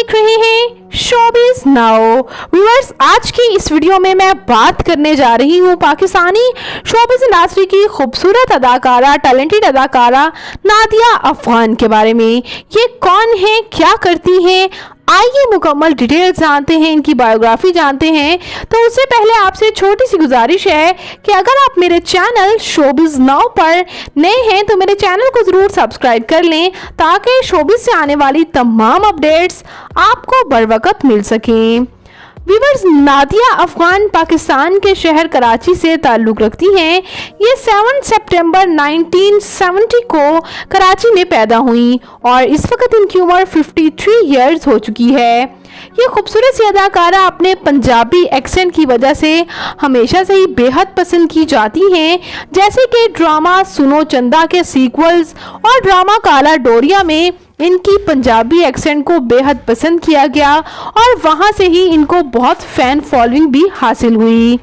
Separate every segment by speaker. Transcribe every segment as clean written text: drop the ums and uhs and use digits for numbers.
Speaker 1: देख रहे हैं शोबिज़ नाउ। व्यूअर्स, आज की इस वीडियो में मैं बात करने जा रही हूँ पाकिस्तानी शोबिज़ इंडस्ट्री की खूबसूरत अदाकारा, टैलेंटेड अदाकारा नादिया अफगान के बारे में। ये कौन है, क्या करती हैं, आइए मुकम्मल डिटेल्स जानते हैं, इनकी बायोग्राफी जानते हैं। तो उससे पहले आपसे छोटी सी गुजारिश है कि अगर आप मेरे चैनल शोबिज़ नाउ पर नए हैं तो मेरे चैनल को ज़रूर सब्सक्राइब कर लें ताकि शोबिज़ से आने वाली तमाम अपडेट्स आपको बर वक्त मिल सकें। व्यूअर्स, नादिया अफगान पाकिस्तान के शहर कराची से ताल्लुक़ रखती हैं। ये 7 सितंबर 1970 को कराची में पैदा हुई और इस वक्त इनकी उम्र 53 ईयर्स हो चुकी है। ये खूबसूरत सी अदाकारा अपने पंजाबी एक्सेंट की वजह से हमेशा से ही बेहद पसंद की जाती हैं, जैसे कि ड्रामा सुनो चंदा के सीक्वल्स और ड्रामा काला डोरिया में इनकी पंजाबी एक्सेंट को बेहद पसंद किया गया और वहाँ से ही इनको बहुत फैन फॉलोइंग भी हासिल हुई।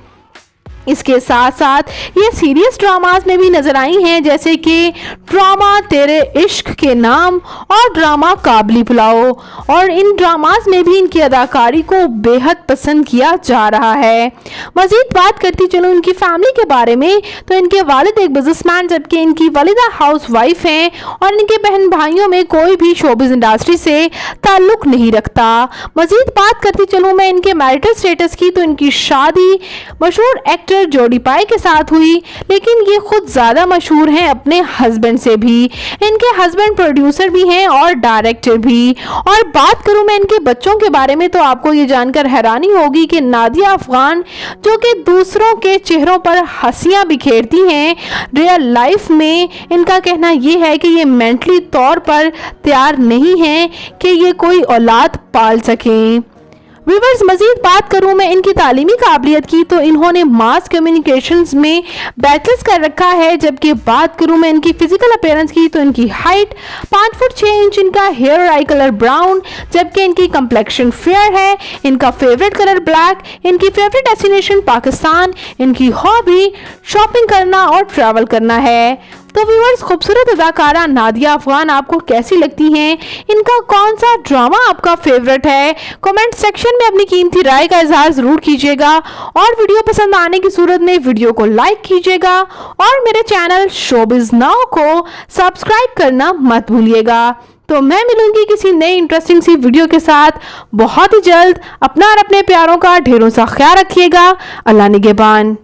Speaker 1: इसके साथ साथ ये सीरियस ड्रामास में भी नजर आई हैं, जैसे कि ड्रामा तेरे इश्क के नाम और ड्रामा काबली पुलाव, और इन ड्रामास में भी इनकी अदाकारी को बेहद पसंद किया जा रहा है। मज़ीद बात करती चलो इनकी फैमिली के बारे में, तो इनके वालिद एक बिजनेसमैन जबकि इनकी वालिदा हाउस वाइफ हैं और इनके बहन भाइयों में कोई भी शोबिज़ इंडस्ट्री से ताल्लुक़ नहीं रखता। मज़ीद बात करती चलूँ मैं इनके मैरिटल स्टेटस की, तो इनकी शादी मशहूर एक्टर जोडी पाई के साथ हुई, लेकिन ये खुद ज़्यादा मशहूर हैं अपने हस्बैंड से भी। इनके हस्बैंड प्रोड्यूसर भी हैं और डायरेक्टर भी। और बात करूं मैं इनके बच्चों के बारे में, तो आपको ये जानकर हैरानी होगी कि नादिया अफगान जो कि दूसरों के चेहरों पर हंसियां बिखेरती हैं, रियल लाइफ में इनका कहना ये है कि ये मेंटली तौर पर तैयार नहीं हैं कि ये कोई औलाद पाल सकें। व्यूअर्स, मज़ीद बात करूं मैं इनकी तालीमी काबिलियत की, तो इन्होंने मास कम्युनिकेशंस में बैचलर्स कर रखा है। जबकि बात करूं मैं इनकी फिजिकल अपीयरेंस की, तो इनकी हाइट 5 फुट 6 इंच, इनका हेयर और आई कलर ब्राउन, जबकि इनकी कंप्लेक्शन फेयर है। इनका फेवरेट कलर ब्लैक, इनकी फेवरेट डेस्टिनेशन पाकिस्तान, इनकी हॉबी शॉपिंग करना और ट्रैवल करना है। तो व्यूअर्स, खूबसूरत अदाकारा नादिया अफगान आपको कैसी लगती हैं? इनका कौन सा ड्रामा आपका फेवरेट है? कमेंट सेक्शन में अपनी कीमती राय का इजहार ज़रूर कीजिएगा और वीडियो पसंद आने की सूरत में वीडियो को लाइक कीजिएगा और मेरे चैनल शोबिज़ नाउ को सब्सक्राइब करना मत भूलिएगा। तो मैं मिलूंगी किसी नई इंटरेस्टिंग सी वीडियो के साथ बहुत ही जल्द। अपना और अपने प्यारों का ढेरों सा ख्याल रखिएगा। अल्लाह निगहबान।